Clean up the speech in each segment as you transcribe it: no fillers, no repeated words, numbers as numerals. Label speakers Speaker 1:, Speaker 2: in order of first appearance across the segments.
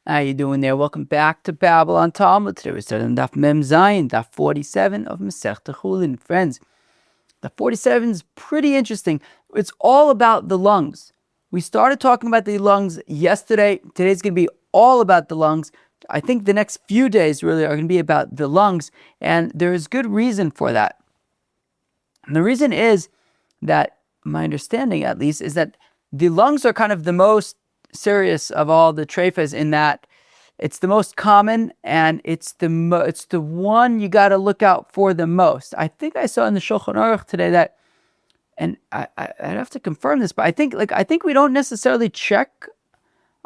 Speaker 1: How you doing there? Welcome back to Babble on Talmud. Today we're starting Daf Mem Zayin, Daf 47 of Masechta Chullin. Friends, Daf 47 is pretty interesting. It's all about the lungs. We started talking about the lungs yesterday. Today's going to be all about the lungs. I think the next few days really are going to be about the lungs, and there is good reason for that. And the reason is that, my understanding at least, is that the lungs are kind of the most serious of all the treifas in that it's the most common and it's the one you got to look out for the most. I think I saw in the Shulchan Aruch today that, and I'd have to confirm this, but I think we don't necessarily check.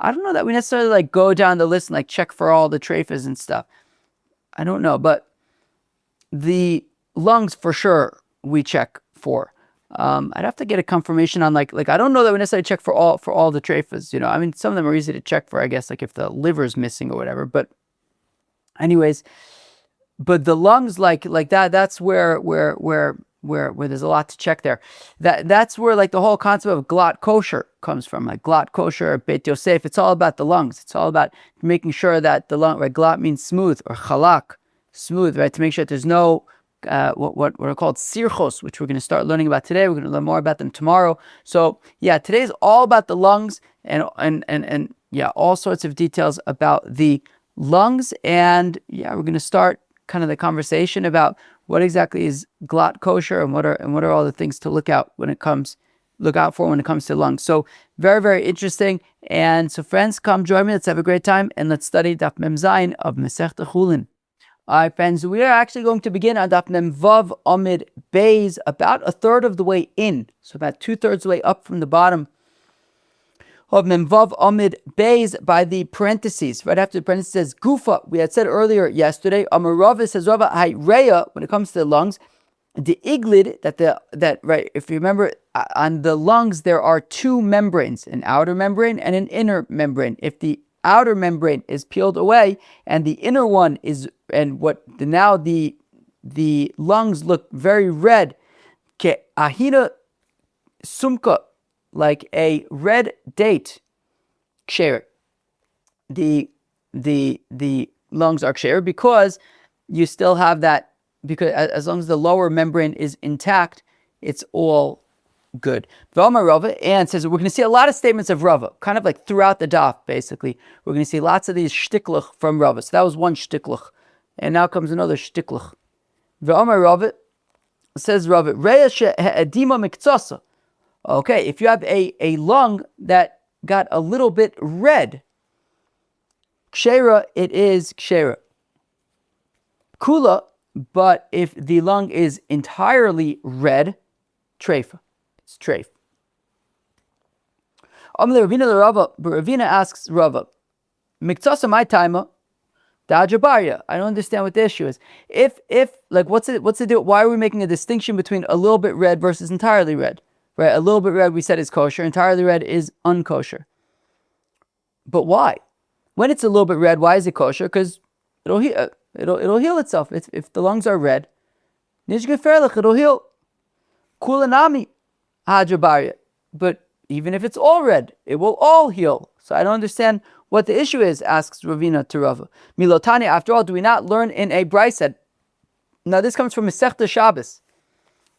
Speaker 1: I don't know that we necessarily go down the list and check for all the treifas and stuff. I don't know, but the lungs for sure we check for. I'd have to get a confirmation on I don't know that we necessarily check for all the treifas. I mean, some of them are easy to check for, I guess, if the liver's missing or whatever. But anyways, but the lungs that's where there's a lot to check there. That's where the whole concept of Glatt Kosher comes from. Glatt Kosher, Beit Yosef. It's all about the lungs. It's all about making sure that the lung, right? Glatt means smooth, or chalak, smooth, right? To make sure that there's no what are called sirchos, which we're going to start learning about today. We're going to learn more about them tomorrow. So yeah, today's all about the lungs and all sorts of details about the lungs. And yeah, we're going to start kind of the conversation about what exactly is Glatt Kosher and what are all the things to look out for when it comes to lungs. So very, very interesting. And so friends, come join me. Let's have a great time and let's study Daf Mem Zayin of Masechta Chullin. All right, friends, we are actually going to begin on Daf Mem Vav Amid Beis, about a third of the way in, so about 2/3 of the way up from the bottom of Mem Vav Amid Beis by the parentheses. Right after the parentheses says Gufa. We had said earlier yesterday, Amar Rava says Rava Hayreya, when it comes to the lungs, the iglid, that right, if you remember, on the lungs there are two membranes, an outer membrane and an inner membrane. If the outer membrane is peeled away and the inner one is, now the lungs look very red, ke ahina sumka, like a red date, ksher. The lungs are ksher because you still have that, because as long as the lower membrane is intact, it's all good. V'amar Rava, and says we're going to see a lot of statements of Rava, kind of throughout the daf. Basically, we're going to see lots of these shtiklach from Rava. So that was one shtiklach, and now comes another shtiklach. V'amar Rava, says Rava, reya she'edima miktsasa. Okay, if you have a lung that got a little bit red, kshera, it is kshera. Kula, but if the lung is entirely red, treifa. It's treif. Ravina asks Rava, Miktsasa my taima, Dajabaria. I don't understand what the issue is. If what's the deal? Why are we making a distinction between a little bit red versus entirely red? Right, a little bit red we said is kosher, entirely red is unkosher. But why? When it's a little bit red, why is it kosher? Because it'll heal itself. If the lungs are red, it'll heal. Kulanami hajabaria. But even if it's all red, it will all heal. So I don't understand what the issue is, asks Ravina to Rava. Milotani, after all, do we not learn in a brayso? Now this comes from Masechta Shabbos.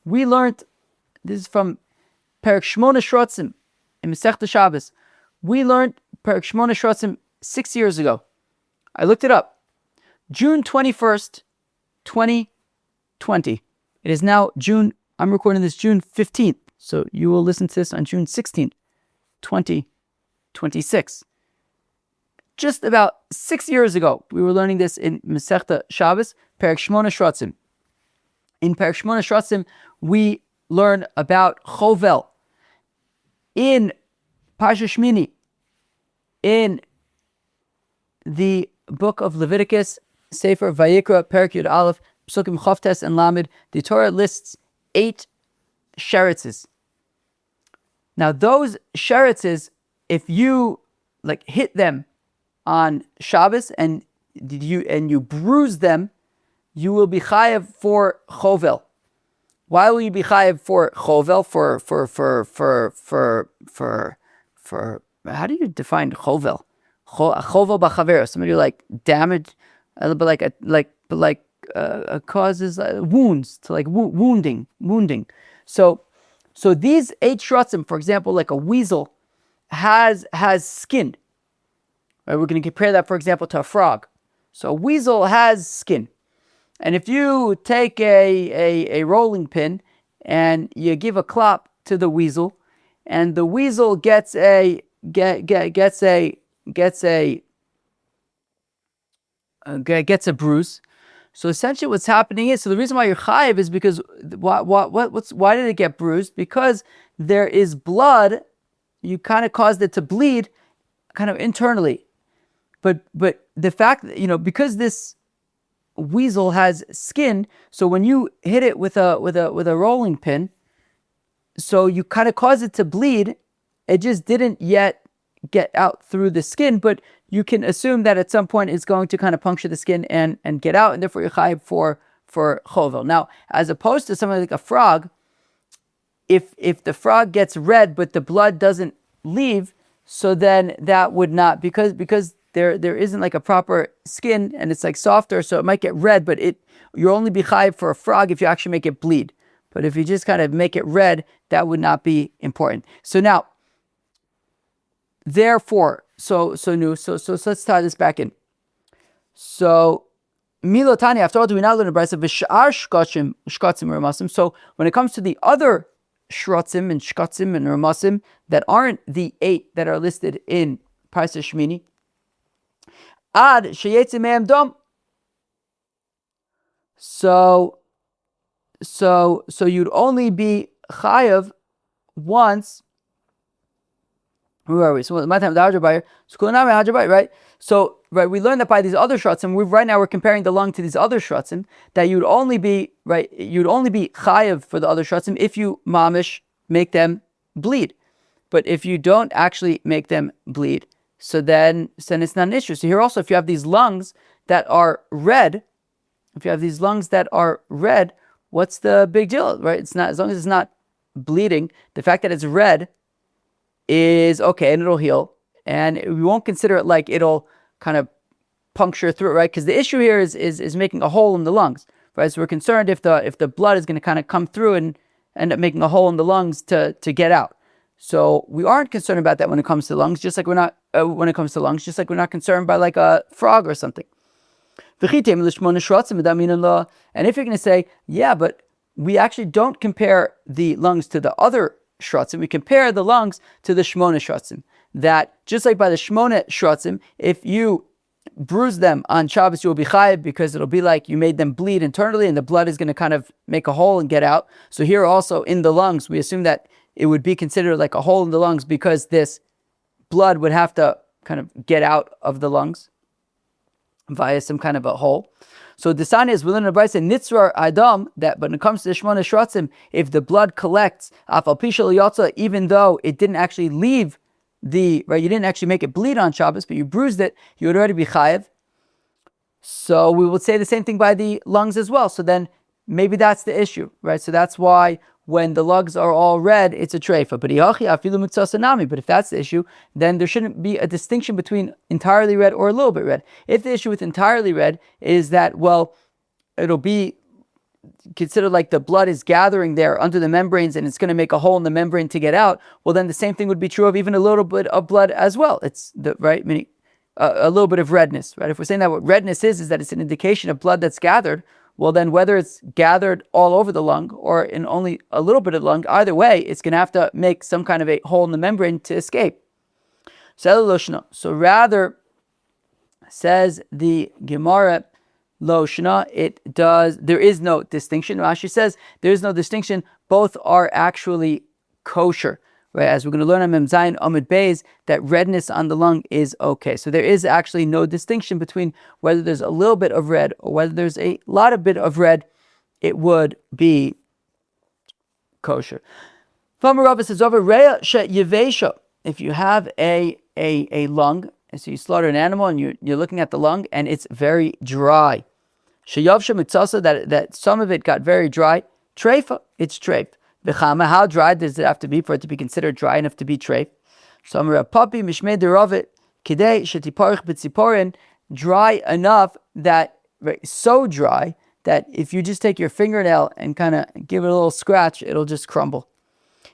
Speaker 1: We learned, this is from Perek Shmona Shrotzim in Masechta Shabbos. We learned Perek Shmona Shrotzim 6 years ago. I looked it up. June 21st, 2020. It is now June, I'm recording this June 15th. So you will listen to this on June 16th, 2026. Just about 6 years ago, we were learning this in Masechta Shabbos, Perek Shmona Shrotzim. In Perek Shmona Shrotzim, we learn about Chovel. In Parsha Shmini, in the book of Leviticus, Sefer Vayikra, Perek Yud Aleph, Psukim Chavtes and Lamed, the Torah lists 8 sheritzes. Now those sheritzes, if you hit them on Shabbos and you bruise them, you will be chayav for chovel. Why will you be chayav for chovel? For how do you define chovel? chovo b'chavero, somebody like damage, causes wounds, to like wounding. So these 8 shratzim, for example, like a weasel, has skin. Right? We're going to compare that, for example, to a frog. So a weasel has skin. And if you take a rolling pin and you give a clop to the weasel, and the weasel gets a bruise. So essentially, what's happening is, so the reason why you're chayiv is because why did it get bruised? Because there is blood. You kind of caused it to bleed, kind of internally. But the fact that, because this weasel has skin, so when you hit it with a rolling pin, so you kind of cause it to bleed. It just didn't yet get out through the skin, but you can assume that at some point it's going to kind of puncture the skin and get out, and therefore you're chayiv for chovel. Now, as opposed to something like a frog, if the frog gets red but the blood doesn't leave, so then that would not, because there isn't like a proper skin and it's like softer, so it might get red, but you're only be chayiv for a frog if you actually make it bleed. But if you just kind of make it red, that would not be important. So now, therefore, so let's tie this back in. So milotani, after all, do we now learn a brayso v'shar shkatzim ramasim? So when it comes to the other shratzim and shkatzim and ramasim that aren't the 8 that are listed in Parsa Shmini, ad sheyetze me'em dom. So you'd only be chayav once. Who are we? So my time right? So we learned that by these other shratzim, right now we're comparing the lung to these other shratzim, that you'd only be chayav for the other shratzim if you mamish make them bleed. But if you don't actually make them bleed, so then it's not an issue. So here also, if you have these lungs that are red, what's the big deal, right? It's not, as long as it's not bleeding. The fact that it's red is okay, and it'll heal, and we won't consider it like it'll kind of puncture through it, right? Because the issue here is making a hole in the lungs, right? So we're concerned if the blood is going to kind of come through and end up making a hole in the lungs to get out. So we aren't concerned about that when it comes to lungs, just like we're not concerned by like a frog or something. And if you're going to say, yeah, but we actually don't compare the lungs to the other shratzim, we compare the lungs to the shmona shratzim. That just like by the shmona shratzim, if you bruise them on Shabbos, you will be chayiv because it'll be like you made them bleed internally and the blood is going to kind of make a hole and get out. So here also in the lungs, we assume that it would be considered like a hole in the lungs because this blood would have to kind of get out of the lungs via some kind of a hole. So the sign is within the brayso nitzrar adam, that when it comes to the shmona shratzim, if the blood collects afal pishal yotza, even though it didn't actually leave you didn't actually make it bleed on Shabbos, but you bruised it, you would already be chayiv. So we would say the same thing by the lungs as well. So then maybe that's the issue, right? So that's why when the lungs are all red, it's a treifa. But if that's the issue, then there shouldn't be a distinction between entirely red or a little bit red. If the issue with entirely red is that, well, it'll be considered like the blood is gathering there under the membranes and it's going to make a hole in the membrane to get out, well, then the same thing would be true of even a little bit of blood as well. It's meaning a little bit of redness, right? If we're saying that what redness is that it's an indication of blood that's gathered, well, then whether it's gathered all over the lung or in only a little bit of the lung, either way, it's going to have to make some kind of a hole in the membrane to escape. So rather, says the Gemara, lo shna, there is no distinction. Rashi says there is no distinction. Both are actually kosher. Right, as we're going to learn on Mem Zayin Amud Beis, that redness on the lung is okay. So there is actually no distinction between whether there's a little bit of red or whether there's a lot of bit of red. It would be kosher. If you have a lung, and so you slaughter an animal and you're looking at the lung and it's very dry, that some of it got very dry, treifa, it's treif. How dry does it have to be for it to be considered dry enough to be treif? So I'm a puppy mishmei deravit kidei shetiparich b'tziporin, dry enough that, right, so dry that if you just take your fingernail and kind of give it a little scratch, it'll just crumble.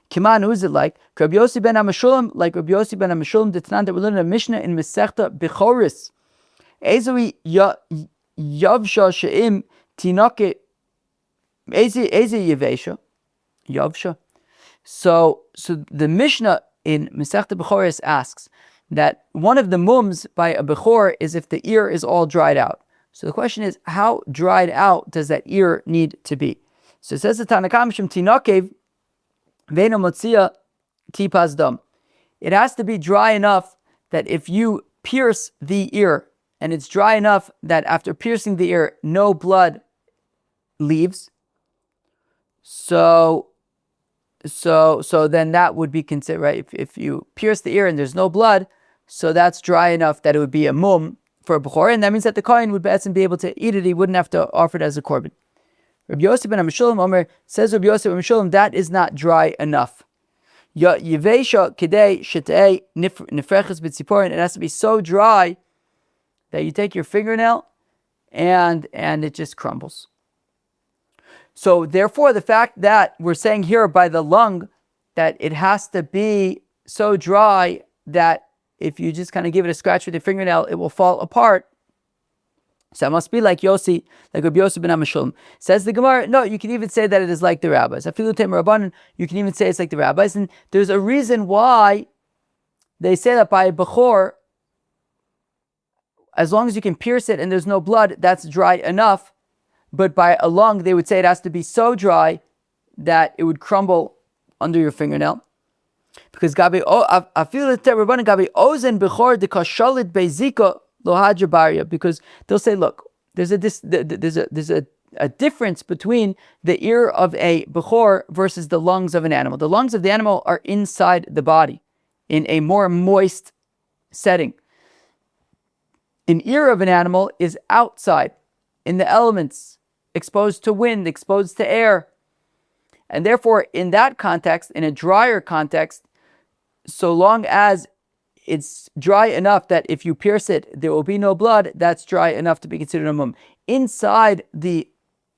Speaker 1: Kiman, who is it like? Rabbi Yossi ben Amashulam, like Rabbi Yossi ben Amashulam, the Tanan that we learned in a Mishnah in Masechta Bechoris. Ezoi yavsha she'im tinake eze yevesha yavsha. So the Mishnah in Masechta Bechoris asks that one of the mums by a Bechor is if the ear is all dried out. So the question is, how dried out does that ear need to be? So it says the Tanakam Shem Tinakev Vena Motzia Tipas Dam. It has to be dry enough that if you pierce the ear, and it's dry enough that after piercing the ear, no blood leaves. So then that would be considered, right? If you pierce the ear and there's no blood, so that's dry enough that it would be a mum for a bechor, and that means that the kohen would be able to eat it. He wouldn't have to offer it as a korban. Rabbi Yossi ben Amashulam Omer says, Rabbi Yossi ben Amashulam, that is not dry enough. Yevesha kidei shetei nefreches b'tziporin. It has to be so dry that you take your fingernail and it just crumbles. So therefore, the fact that we're saying here by the lung that it has to be so dry that if you just kind of give it a scratch with your fingernail, it will fall apart. So it must be like Yossi, like Rabbi Yossi ben Amashulam. Says the Gemara, no, you can even say that it is like the rabbis. Afilu Temer Rabbanan, you can even say it's like the rabbis. And there's a reason why they say that by a bechor, as long as you can pierce it and there's no blood, that's dry enough. But by a lung, they would say it has to be so dry that it would crumble under your fingernail. Because Gabi Afilu Temer Rabbanan Gabi Ozen Bechor de Kashalit Beizika. Because they'll say, look, there's a difference between the ear of a bechor versus the lungs of an animal. The lungs of the animal are inside the body in a more moist setting. An ear of an animal is outside in the elements, exposed to wind, exposed to air. And therefore, in that context, in a drier context, so long as it's dry enough that if you pierce it, there will be no blood, that's dry enough to be considered a mum. Inside the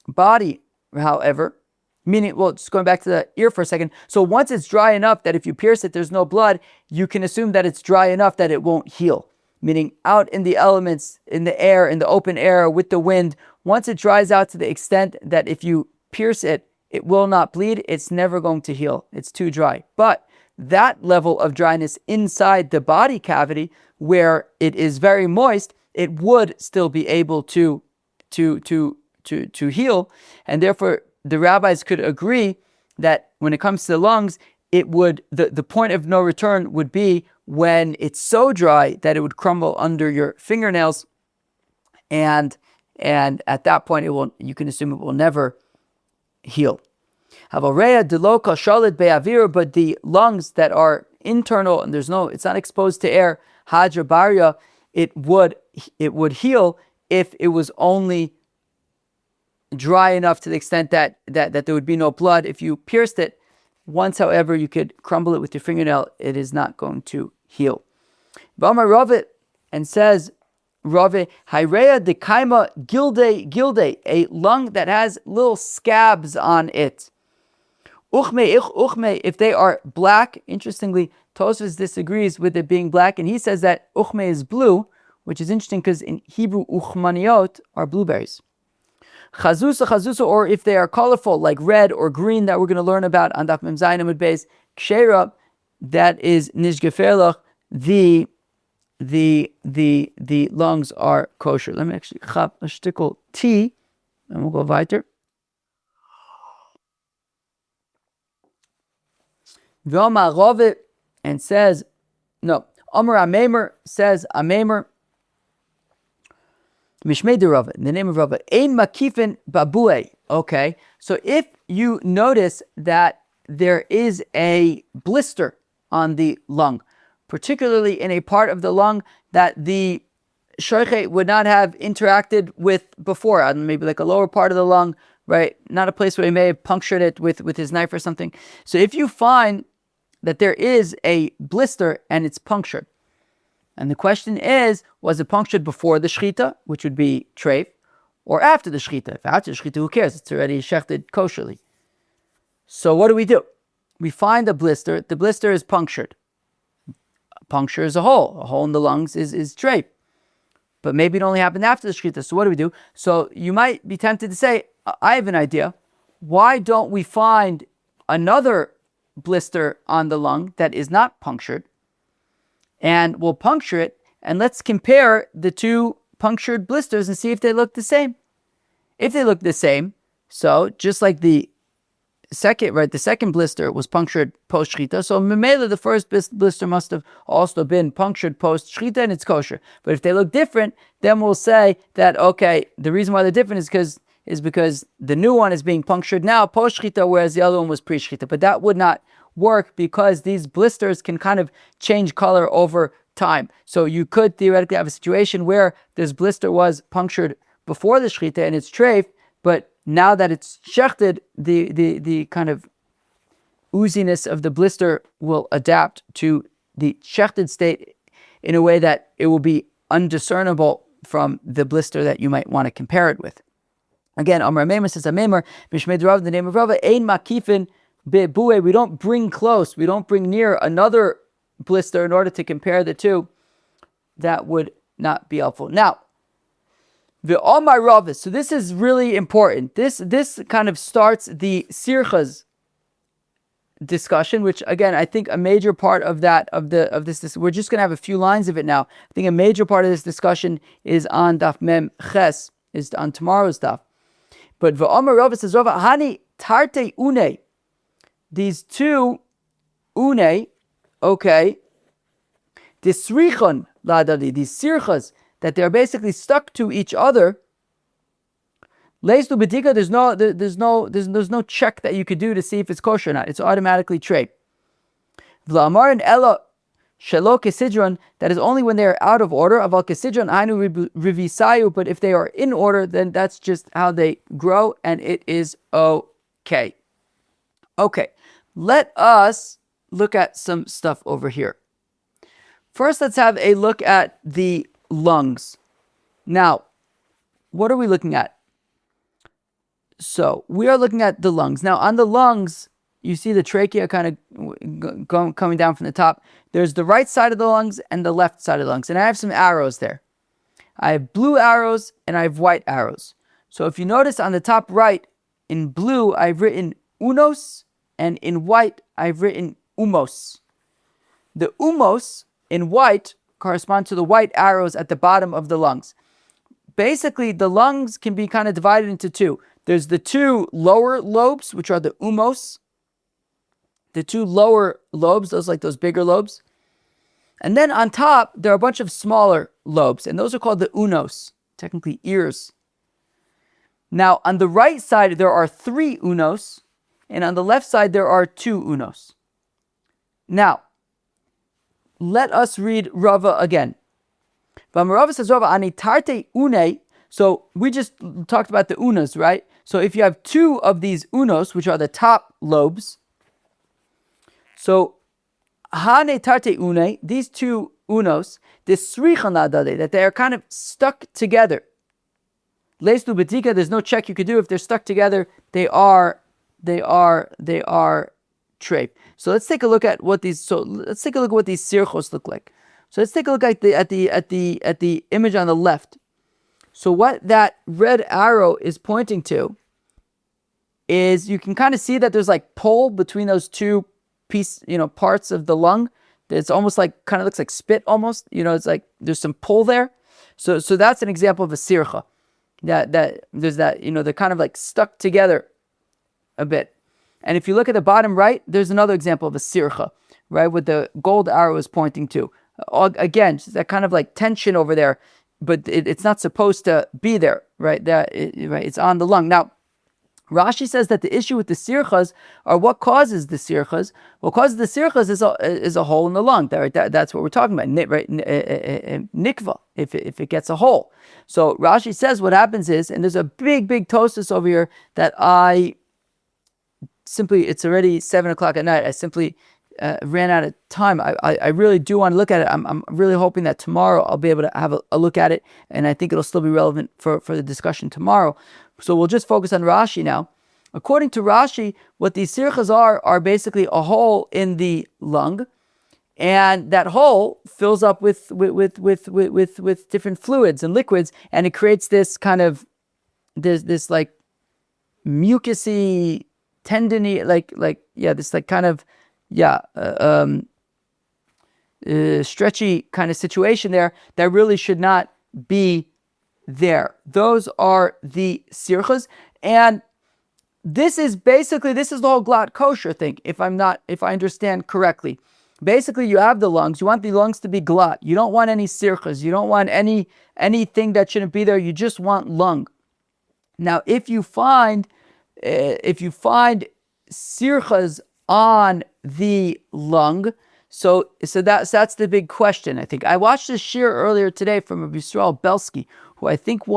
Speaker 1: body, however, meaning, well, just going back to the ear for a second. So once it's dry enough that if you pierce it, there's no blood, you can assume that it's dry enough that it won't heal. Meaning out in the elements, in the air, in the open air, with the wind, once it dries out to the extent that if you pierce it, it will not bleed, it's never going to heal. It's too dry. But that level of dryness inside the body cavity, where it is very moist, it would still be able to heal, and therefore the rabbis could agree that when it comes to the lungs, it would the point of no return would be when it's so dry that it would crumble under your fingernails, and at that point you can assume it will never heal. But the lungs that are internal and it's not exposed to air, hadrabaria, it would heal if it was only dry enough to the extent that there would be no blood. If you pierced it once, however, you could crumble it with your fingernail, it is not going to heal. Bama Ravit, and says Rave, Hyrea de Kaima Gilde, a lung that has little scabs on it. Uchme, if they are black. Interestingly, Tosfos disagrees with it being black, and he says that uchme is blue, which is interesting because in Hebrew, uchmaniot are blueberries. Chazusa, or if they are colorful, like red or green, that we're going to learn about on Daf Mem Zayin Amud Beis. Kshera, that is nishgeferlach, the lungs are kosher. Let me actually chap a shtickle tea, and we'll go weiter. V'omar Rove, and says, no, Omer Amemer says, Amemer, Mishmei de Rove, in the name of Rove, Ein Makifin Babue. Okay, so if you notice that there is a blister on the lung, particularly in a part of the lung that the shoichet would not have interacted with before, maybe like a lower part of the lung, right? Not a place where he may have punctured it with his knife or something. So if you find that there is a blister and it's punctured, And the question is, was it punctured before the shechita, which would be treif, or after the shechita? If after the shechita, who cares? It's already shechted kosherly. So what do? We find a blister. The blister is punctured. Puncture is a hole. A hole in the lungs is treif. But maybe it only happened after the shechita. So what do? So you might be tempted to say, I have an idea. Why don't we find another blister on the lung that is not punctured, and we'll puncture it, and let's compare the two punctured blisters and see if they look the same. If they look the same, so just like the second blister was punctured post shechita, so memela the first blister must have also been punctured post shechita, and it's kosher. But if they look different, then we'll say that okay, the reason why they're different is because the new one is being punctured now post shechita, whereas the other one was pre shechita. But that would not work because these blisters can kind of change color over time. So you could theoretically have a situation where this blister was punctured before the shechita and it's treif, but now that it's shechted, the kind of ooziness of the blister will adapt to the shechted state in a way that it will be undiscernible from the blister that you might want to compare it with. Again, Amar Meimer says, Ameimer, Bishmed Rav, in the name of Rav, Ein Makifin Be'bueh, we don't bring close, we don't bring near another blister in order to compare the two. That would not be helpful. Now, the Omar Rav, so this is really important. This kind of starts the sirchas discussion, which again, I think a major part of this, we're just going to have a few lines of it now. I think a major part of this discussion is on Daf Mem Ches, is on tomorrow's Daf. But V'Omer Rava says, Rava, Hani Tarte Une, these two Une, okay, Disrichon Ladadi, these sirchas, that they're basically stuck to each other. Leistu B'dika, there's no check that you could do to see if it's kosher or not. It's automatically treif. V'Amar and Ella Shelo Kesidron, that is only when they are out of order. Aval Kesidron Ainu Rivisayu, but if they are in order, then that's just how they grow, and it is okay. Okay, let us look at some stuff over here. First, let's have a look at the lungs. Now, what are we looking at? So, we are looking at the lungs. Now, on the lungs, you see the trachea kind of coming down from the top. There's the right side of the lungs and the left side of the lungs. And I have some arrows there. I have blue arrows and I have white arrows. So if you notice on the top right, in blue, I've written unos, and in white, I've written umos. The umos in white correspond to the white arrows at the bottom of the lungs. Basically, the lungs can be kind of divided into two. There's the two lower lobes, which are the umos. The two lower lobes, those bigger lobes. And then on top, there are a bunch of smaller lobes, and those are called the unos, technically ears. Now, on the right side, there are 3 unos, and on the left side, there are 2 unos. Now, let us read Rava again. Rava says, Rava, anitarte une. So we just talked about the unos, right? So if you have 2 of these unos, which are the top lobes, so hane tarte une, these 2 unos, that they are kind of stuck together. Leistu betika, there's no check you could do. If they're stuck together, they are treif. So let's take a look at what these sirchos look like. So let's take a look at the image on the left. So what that red arrow is pointing to is, you can kind of see that there's like pull between those two parts of the lung. It's almost like, kind of looks like spit almost. It's like there's some pull there. So that's an example of a sircha. That there's that, they're kind of like stuck together a bit. And if you look at the bottom right, there's another example of a sircha, right? What the gold arrow is pointing to. Again, just that kind of like tension over there, but it's not supposed to be there, right? It's on the lung. Now, Rashi says that the issue with the sirchas are what causes the sirchas. What causes the sirchas is a hole in the lung. Right? That's what we're talking about, right? Nikva, if it gets a hole. So Rashi says what happens is, and there's a big tosis over here that it's already 7:00 at night. I simply ran out of time. I really do want to look at it. I'm really hoping that tomorrow I'll be able to have a look at it, and I think it'll still be relevant for the discussion tomorrow. So we'll just focus on Rashi now. According to Rashi, what these sirchas are basically a hole in the lung, and that hole fills up with different fluids and liquids, and it creates this kind of this like mucusy, tendony, this like kind of stretchy kind of situation there that really should not be there. Those are the sirchas, and this is the whole Glatt kosher thing. If I understand correctly, basically you have the lungs. You want the lungs to be Glatt. You don't want any sirchas. You don't want anything that shouldn't be there. You just want lung. Now, if you find sirchas on the lung, so that's the big question. I think I watched this shir earlier today from Rabbi Yisrael Belsky, who I think he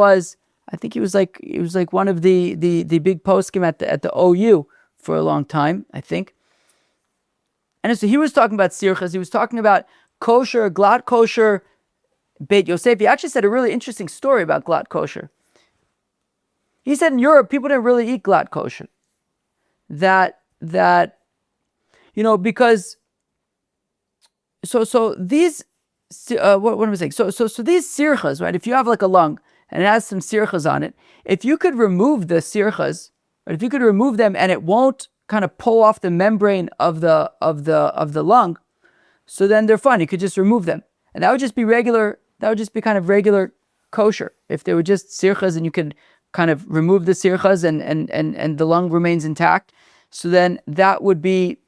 Speaker 1: was like one of the big poskim at the OU for a long time, I think. And so he was talking about sirchas. He was talking about kosher, Glatt kosher, Beit Yosef. He actually said a really interesting story about Glatt kosher. He said in Europe, people didn't really eat Glatt kosher. That because so these what am I saying? So these sirchas, right? If you have like a lung and it has some sirchas on it, if you could remove the sirchas, right, if you could remove them and it won't kind of pull off the membrane of the lung, so then they're fine. You could just remove them, and that would just be regular. That would just be kind of regular kosher if they were just sirchas and you could kind of remove the sirchas and the lung remains intact. So then that would be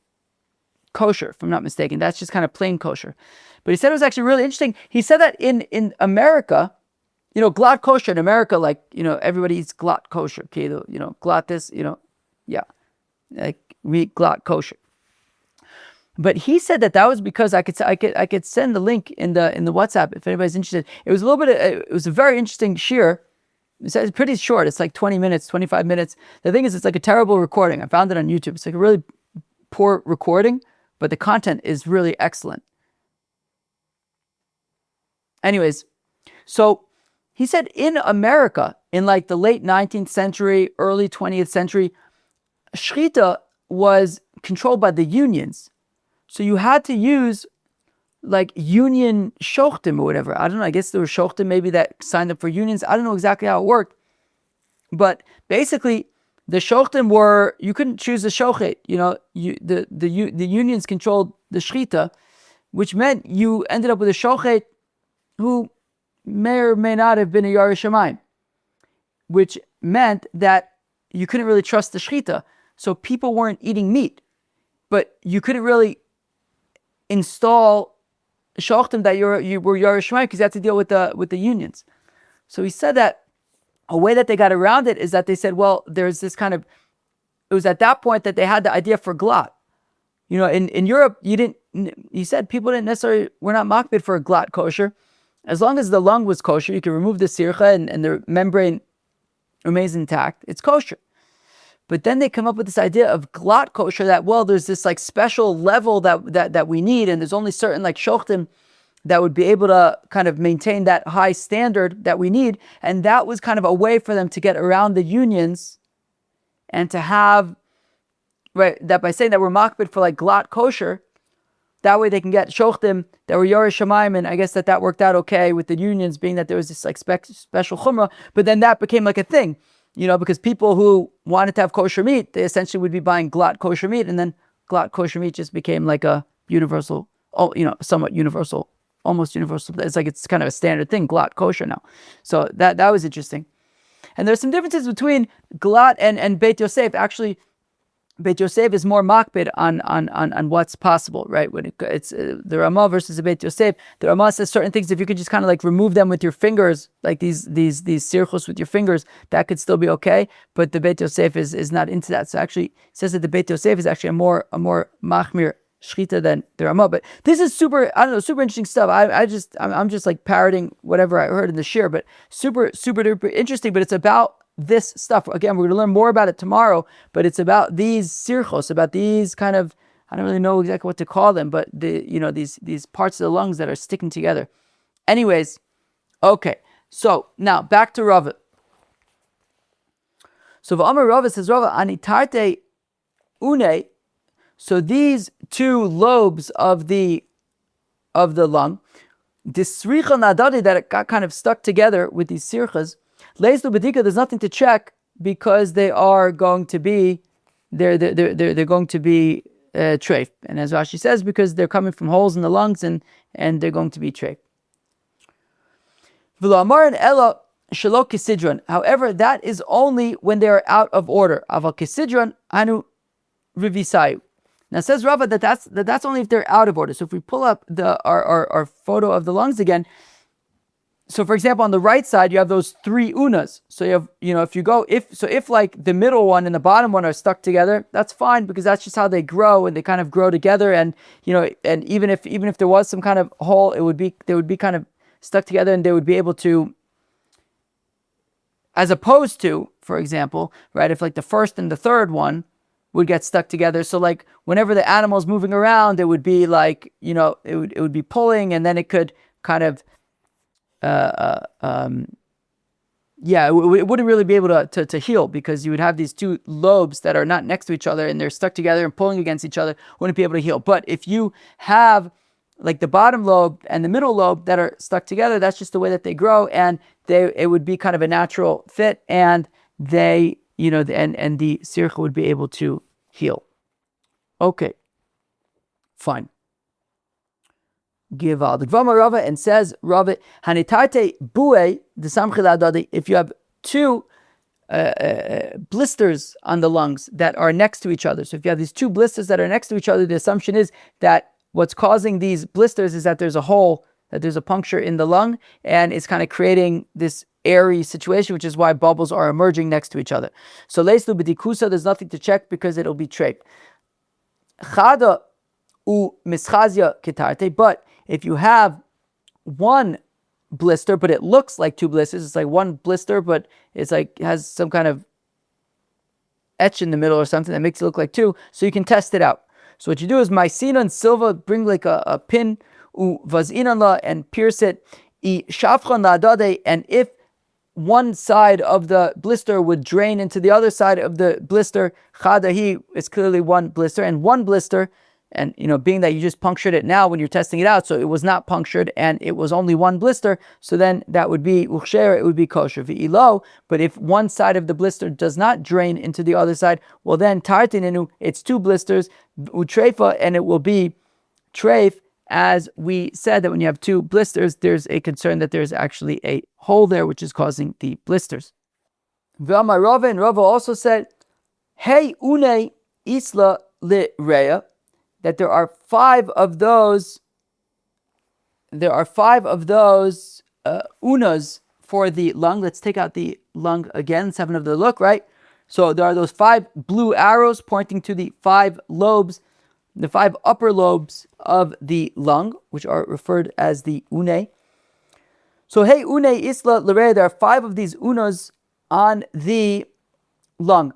Speaker 1: kosher, if I'm not mistaken. That's just kind of plain kosher. But he said it was actually really interesting. He said that in America, Glatt kosher in America, like, everybody eats Glatt kosher. Okay, Glatt this, like we eat Glatt kosher. But he said that was because I could send the link in the WhatsApp if anybody's interested. It was it was a very interesting shir. It's pretty short. It's like 20 minutes, 25 minutes. The thing is, it's like a terrible recording. I found it on YouTube. It's like a really poor recording, but the content is really excellent. Anyways, so he said in America, in like the late 19th century, early 20th century, shechita was controlled by the unions. So you had to use like union shochtim or whatever. I don't know. I guess there were shochtim maybe that signed up for unions. I don't know exactly how it worked. But basically, the shochtim were, you couldn't choose a shochet. The unions controlled the shechita, which meant you ended up with a shochet who may or may not have been a Yarei Shamayim, which meant that you couldn't really trust the shechita. So people weren't eating meat, but you couldn't really install shochem that you were Yarei Shamayim because you had to deal with the unions. So he said that a way that they got around it is that they said, well, there's this kind of, it was at that point that they had the idea for Glatt. In Europe, you said people didn't necessarily, were not makbid for a Glatt kosher. As long as the lung was kosher, you can remove the sircha and the membrane remains intact. It's kosher. But then they come up with this idea of Glatt kosher that, well, there's this like special level that we need, and there's only certain like shochtim that would be able to kind of maintain that high standard that we need. And that was kind of a way for them to get around the unions and to have, right, that by saying that we're makbid for like Glatt kosher, that way they can get shochtim that were Yarei Shamayim, and I guess that worked out okay with the unions, being that there was this like special chumrah. But then that became like a thing, because people who wanted to have kosher meat, they essentially would be buying Glatt kosher meat, and then Glatt kosher meat just became like a universal, somewhat universal, almost universal. It's kind of a standard thing, Glatt kosher now. So that was interesting. And there's some differences between Glatt and Beit Yosef. Actually, Beit Yosef is more makbid on what's possible, right? When it's the Ramah versus the Beit Yosef, the Ramah says certain things, if you could just kind of like remove them with your fingers, like these sirchos with your fingers, that could still be okay. But the Beit Yosef is not into that. So actually, it says that the Beit Yosef is actually a more machmir shechita than the Ramah. But this is super interesting stuff. I'm just like parroting whatever I heard in the shir, but super duper interesting. But it's about this stuff. Again, we're going to learn more about it tomorrow, but it's about these sirchos, about these kind of I don't really know exactly what to call them, but these parts of the lungs that are sticking together. Anyways, okay. So now back to Rava. So V'amar Rava says, Rava, anitarte une. So these two lobes of the lung, this sricha nadadi that it got kind of stuck together with these sirchas, leislu bedika, there's nothing to check because they are going to be they're going to be treif. And as Rashi says, because they're coming from holes in the lungs and they're going to be treif. V'lamar and ella shelo kisidron. However, that is only when they are out of order. Aval kisidron anu rivisayu. Now says Rava that's only if they're out of order. So if we pull up our photo of the lungs again, so for example on the right side you have those three unas. So you have if like the middle one and the bottom one are stuck together, that's fine because that's just how they grow and they kind of grow together and and even if there was some kind of hole, they would be kind of stuck together and they would be able to, as opposed to, for example, right, if like the first and the third one would get stuck together. So like whenever the animal's moving around, it would be like, it would be pulling and then it could kind of, it wouldn't really be able to heal because you would have these two lobes that are not next to each other and they're stuck together and pulling against each other, wouldn't be able to heal. But if you have like the bottom lobe and the middle lobe that are stuck together, that's just the way that they grow and it would be kind of a natural fit and they, and the sircha would be able to heal. Okay, fine. Give all the Gvama Rava and says Rava Hanitarte Bue the Samchila Dadi. If you have two blisters on the lungs that are next to each other, so if you have these two blisters that are next to each other, the assumption is that what's causing these blisters is that there's a hole, that there's a puncture in the lung, and it's kind of creating this airy situation, which is why bubbles are emerging next to each other. So leislu b'dikusa, there's nothing to check because it'll be treif. Chada u mischazia kitarte, but if you have one blister, but it looks like two blisters, it's like one blister, but it's like has some kind of etch in the middle or something that makes it look like two, so you can test it out. So what you do is mycena and silva, bring like a pin, u vazinan and pierce it, I shafchan la'adade, and if one side of the blister would drain into the other side of the blister, chadahi is clearly one blister, and one blister, and being that you just punctured it now when you're testing it out, so it was not punctured and it was only one blister, so then that would be uchsher, it would be kosher v'ilo. But if one side of the blister does not drain into the other side, well then tartininu, it's two blisters, utreifa, and it will be treif. As we said that when you have two blisters, there's a concern that there's actually a hole there which is causing the blisters. V'amar Rava, and Rava also said, Hey une isla li rea, that there are five of those unas for the lung. Let's take out the lung again. Let's have another look, right? So there are those five blue arrows pointing to the five lobes, the five upper lobes of the lung, which are referred as the une. So hey une isla l'rea, there are five of these unas on the lung.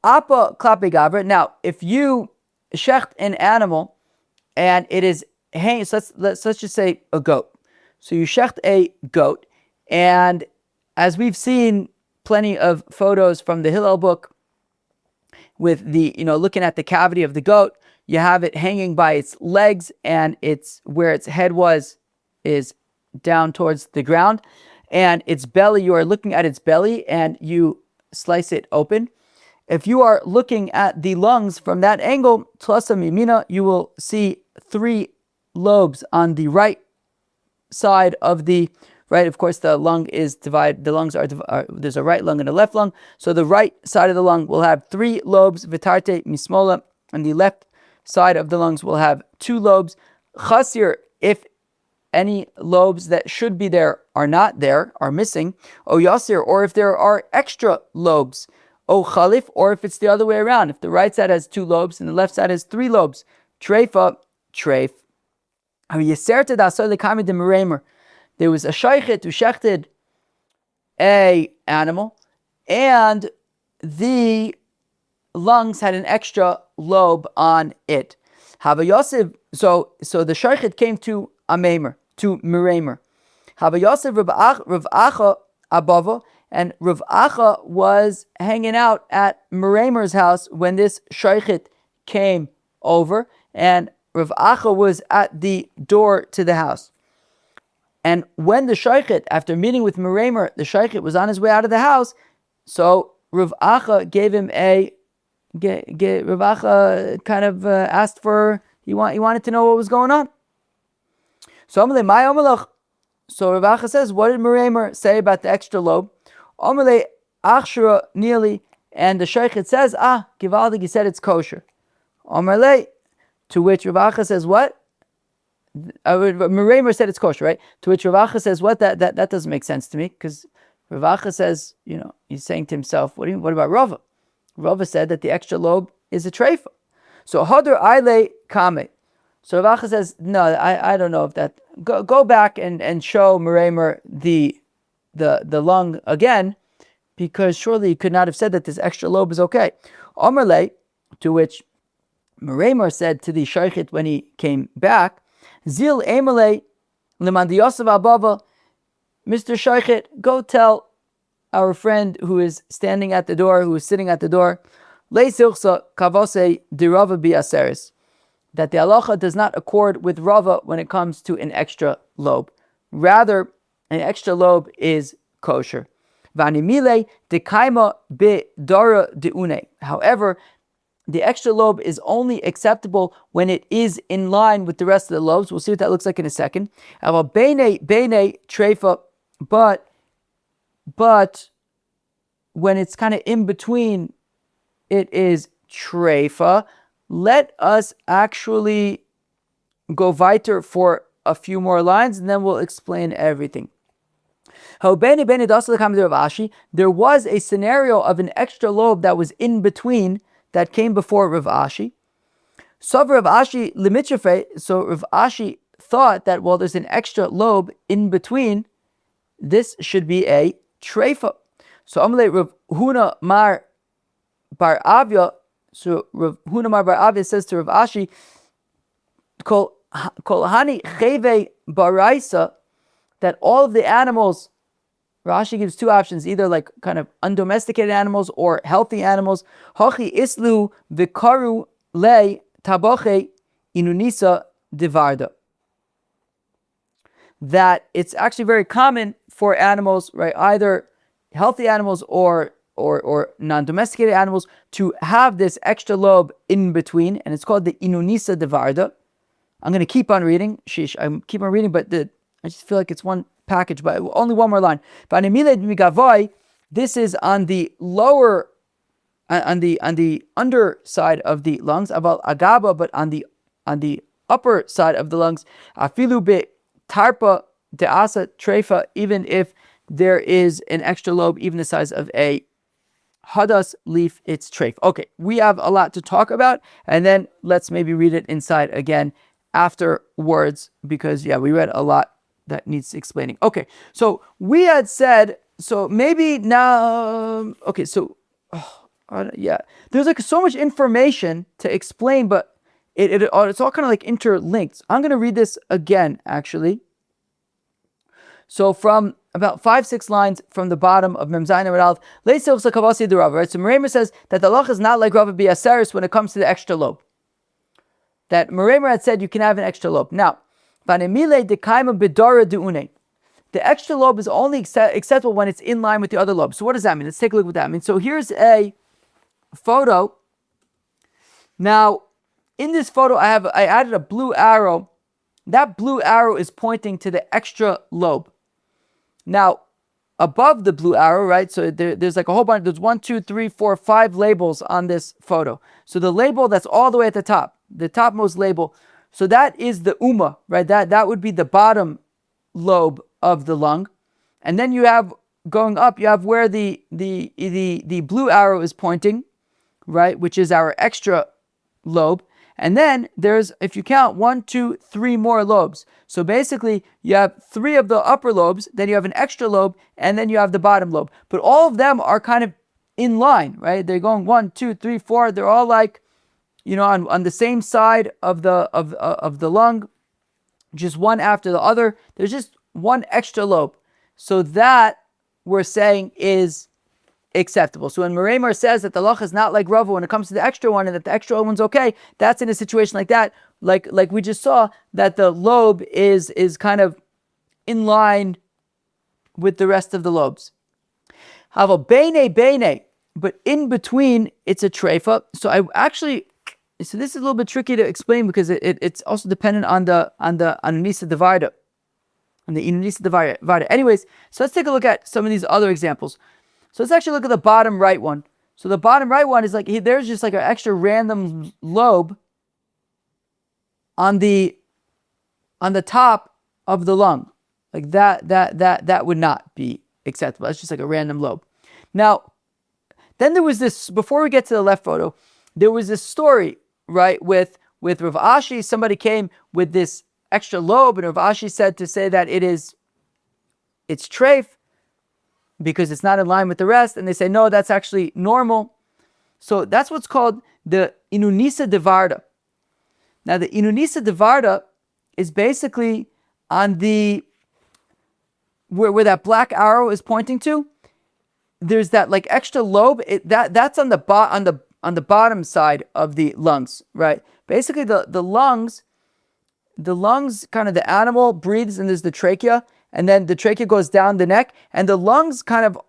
Speaker 1: Apa klape gavra. Now, if you shecht an animal and it is hanging, so let's just say a goat. So you shecht a goat, and as we've seen plenty of photos from the Hillel book with the, looking at the cavity of the goat, you have it hanging by its legs and it's where its head is down towards the ground, and its belly, you are looking at its belly and you slice it open. If you are looking at the lungs from that angle, tlasa mimina, you will see three lobes on the right side of the right. Of course, the lung is divided. The lungs are there's a right lung and a left lung. So the right side of the lung will have three lobes, vitarte mismola, and the left side of the lungs will have two lobes. Chasir, if any lobes that should be there are not there, are missing. O yasir, or if there are extra lobes. O khalif, or if it's the other way around, if the right side has two lobes and the left side has three lobes. Treifa, treif. There was a shaykhet who shechted a animal, and the lungs had an extra lobe on it. Hava Yosef, so the shaychet came to Meramer. Hava Yosef Rav Acha Abava, and Rav Acha was hanging out at Meramer's house when this shaychet came over, and Rav Acha was at the door to the house. And when the shaychet, after meeting with Meramer, the shaychet was on his way out of the house, so Rav Acha gave him Rav Acha kind of asked for, he wanted to know what was going on. So Rav Acha says, what did Meramer say about the extra lobe? Amalei Achshara nearly, and the shaychet says, Givaldig, he said it's kosher. Amalei, to which Rav Acha says, what? Meramer said it's kosher, right? To which Rav Acha says, what? That doesn't make sense to me, because Rav Acha says, he's saying to himself, what about Rava? Rava said that the extra lobe is a treifa. So Hadar Aile Kame. So Rav Acha says, no, I don't know if that. Go back and show Meramer the lung again, because surely he could not have said that this extra lobe is okay. Omerle, to which Meramer said to the shaychet when he came back, Zil Emele Lemandi Yosef Abava, Mr. Shaychet, go tell our friend who is standing at the door, who is sitting at the door, Leisilchsa Kavose de Rava Biaseris, that the halacha does not accord with Rava when it comes to an extra lobe. Rather, an extra lobe is kosher. Vanimile de kaima be dara de une. However, the extra lobe is only acceptable when it is in line with the rest of the lobes. We'll see what that looks like in a second. Bene treifa, but when it's kind of in between, it is treifa. Let us actually go weiter for a few more lines, and then we'll explain everything. There was a scenario of an extra lobe that was in between, that came before Rav Ashi. So Rav Ashi thought that, well, there's an extra lobe in between, this should be a treifa. So Amalei Rav Huna Mar Bar Avya, so Rav Huna Mar Bar Avya says to Rav Ashi, Kol Hani Cheve Baraisa, that all of the animals, Rashi gives two options, either like kind of undomesticated animals or healthy animals. Hachi islu vikaru le taboche inunisa divarda. That it's actually very common for animals, right, either healthy animals or non-domesticated animals, to have this extra lobe in between, and it's called the inunisa divarda. I'm going to keep on reading. I'm keep on reading, but I just feel like it's one package, but only one more line. This is on the lower, on the underside of the lungs, about agaba, but on the upper side of the lungs, afilu be tarpa deasa treifa, even if there is an extra lobe, even the size of a hadas leaf, it's treif. Okay, we have a lot to talk about, and then let's maybe read it inside again afterwards, because we read a lot that needs explaining. Okay, so we had said, so maybe now, okay, so, there's like so much information to explain, but it's all kind of like interlinked. I'm going to read this again, actually. So from about 5-6 lines from the bottom of Mem Zayin Amud Aleph, right? So Meramer says that the halacha is not like Rava Biaseris when it comes to the extra lobe. That Meramer had said you can have an extra lobe. Now, the extra lobe is only acceptable when it's in line with the other lobes. So what does that mean? Let's take a look at what that means. So here's a photo. Now, in this photo, I added a blue arrow. That blue arrow is pointing to the extra lobe. Now, above the blue arrow, right? So there's like a whole bunch. There's 1, 2, 3, 4, 5 labels on this photo. So the label that's all the way at the top, the topmost label. So that is the uma, right? That would be the bottom lobe of the lung. And then you have, going up, you have where the blue arrow is pointing, right? Which is our extra lobe. And then there's, if you count, 1, 2, 3 more lobes. So basically you have 3 of the upper lobes, then you have an extra lobe, and then you have the bottom lobe. But all of them are kind of in line, right? They're going 1, 2, 3, 4. They're all like, on the same side of the lung, just one after the other. There's just one extra lobe. So that we're saying is acceptable. So when Meremar says that the halacha is not like Rava when it comes to the extra one, and that the extra one's okay, that's in a situation like that, like we just saw, that the lobe is kind of in line with the rest of the lobes. Have a bene, but in between it's a treifa. So this is a little bit tricky to explain because it's also dependent on the Nisa Divarda, on the Nisa Divarda. Anyways, so let's take a look at some of these other examples. So let's actually look at the bottom right one. So the bottom right one is like, there's just like an extra random lobe on the top of the lung. Like that would not be acceptable. That's just like a random lobe. Now, then there was this, before we get to the left photo, there was this story, right, with Rav Ashi. Somebody came with this extra lobe, and Rav Ashi said to say that it's treif, because it's not in line with the rest, and they say, no, that's actually normal. So that's what's called the Inunisa Devarda. Now, the Inunisa Devarda is basically on the, where that black arrow is pointing to, there's that like extra lobe, that's on the bottom side of the lungs, right? Basically, the lungs, kind of the animal breathes, and there's the trachea, and then the trachea goes down the neck, and the lungs kind of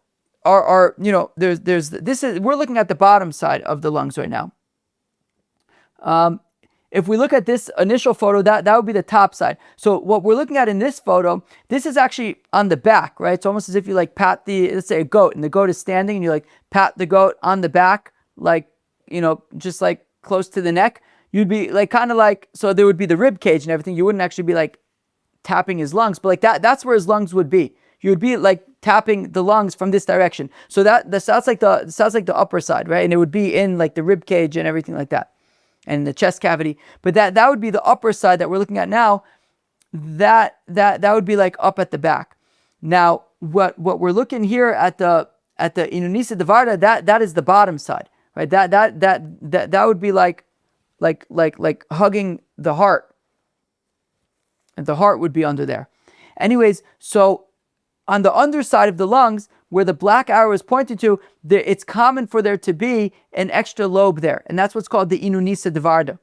Speaker 1: are we're looking at the bottom side of the lungs right now. If we look at this initial photo, that would be the top side. So what we're looking at in this photo, this is actually on the back, right? It's almost as if you like pat let's say a goat, and the goat is standing, and you like pat the goat on the back, like, just like close to the neck. You'd be like kind of like, so there would be the rib cage and everything. You wouldn't actually be like tapping his lungs, but like that's where his lungs would be. You would be like tapping the lungs from this direction. So that sounds like the upper side, right? And it would be in like the rib cage and everything like that, and the chest cavity. But that would be the upper side that we're looking at now. That would be like up at the back. Now, what we're looking here at the Inunisa Devarda, that is the bottom side, right? That would be like hugging the heart. And the heart would be under there. Anyways, so on the underside of the lungs, where the black arrow is pointing to, it's common for there to be an extra lobe there. And that's what's called the Inunisa Devarda.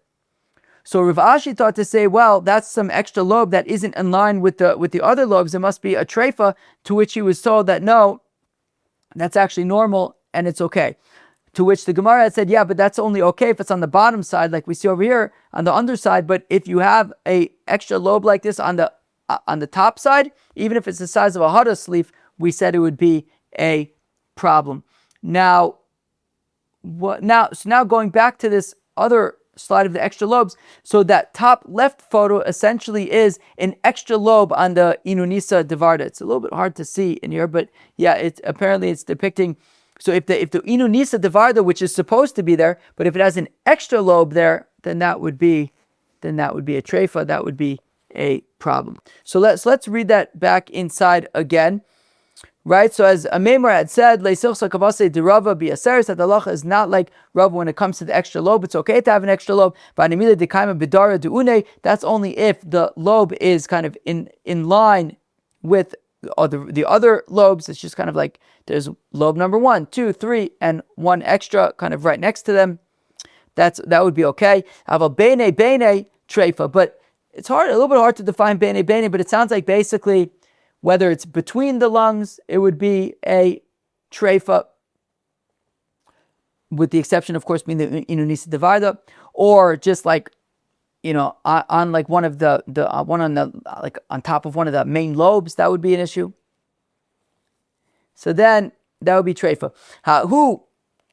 Speaker 1: So Rav Ashi thought to say, well, that's some extra lobe that isn't in line with the other lobes. It must be a treifa, to which he was told that no, that's actually normal and it's okay. To which the Gemara had said, yeah, but that's only okay if it's on the bottom side, like we see over here on the underside. But if you have a extra lobe like this on the top side, even if it's the size of a Hada's leaf, we said it would be a problem. Now going back to this other slide of the extra lobes, so that top left photo essentially is an extra lobe on the Inunisa Devarda. It's a little bit hard to see in here, but yeah, it's depicting. So if the Inunisa Devarda, which is supposed to be there, but if it has an extra lobe there, then that would be a treifa. That would be a problem. So let's read that back inside again. Right, so as Ameimar had said, Leisichsa Kavase de Rava be Aseris, that the halacha is not like Rava when it comes to the extra lobe. It's okay to have an extra lobe. But Animila de Kaima Bidara de Une, that's only if the lobe is kind of in line with the other lobes. It's just kind of like there's lobe number 1, 2, 3, and one extra kind of right next to them. That would be okay. Have a bene treifa, but it's a little bit hard to define bene, but it sounds like basically, whether it's between the lungs, it would be a treifa, with the exception, of course, being the Inunisa Devarda, or just like, on like one of the one on the like on top of one of the main lobes, that would be an issue. So then that would be treifa. Who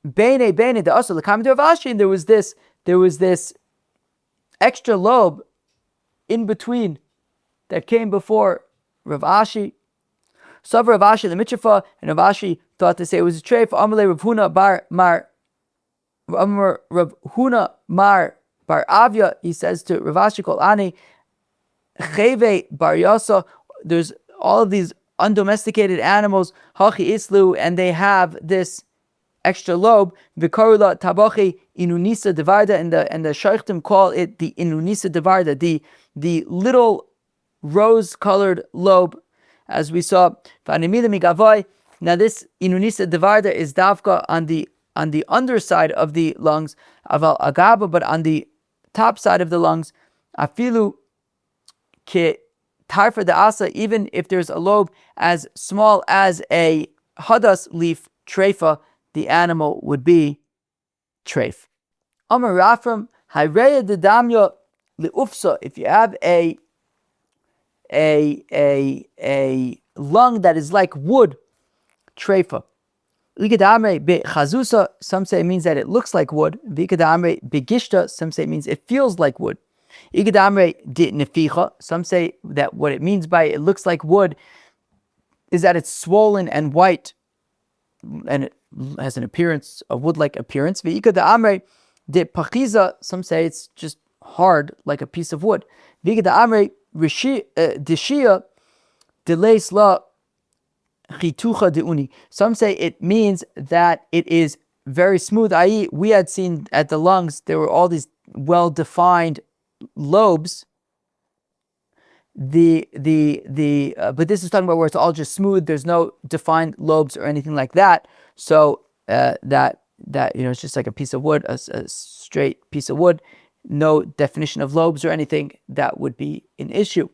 Speaker 1: bene the also the comment of Ashin, there was this extra lobe in between that came before Rav Ashi. Savar Rav Ashi the Mitzvah, and Rav Ashi thought to say it was a treifa. Amalei Rav Huna bar Avya, he says to Rav Ashi Kol Ani Cheve bar Yasa. There's all of these undomesticated animals, Hachi Islu, and they have this extra lobe. Vikarula tabachi inunisa devarda, and the shaykhtim call it the inunisa devarda, the little rose-colored lobe, as we saw. Now this inunisa devarda is davka on the underside of the lungs, aval agaba, but on the top side of the lungs, afilu ke tarfa de asa, even if there's a lobe as small as a hadas leaf, treifa, the animal would be treif. Amar Rafram, hayreya de damya liufsa, if you have a lung that is like wood, treifa. Ikadamre be chazusa, some say it means that it looks like wood. Vikadamre be gishta, some say it means it feels like wood. Ikadamre de neficha, some say that what it means by it looks like wood is that it's swollen and white, and it has an appearance, a wood-like appearance. Vikadamre de pachiza, some say it's just hard like a piece of wood. Vikadamre deshia delays la. Some say it means that it is very smooth, i.e., we had seen at the lungs there were all these well-defined lobes. But this is talking about where it's all just smooth. There's no defined lobes or anything like that. So that it's just like a piece of wood, a straight piece of wood, no definition of lobes or anything. That would be an issue.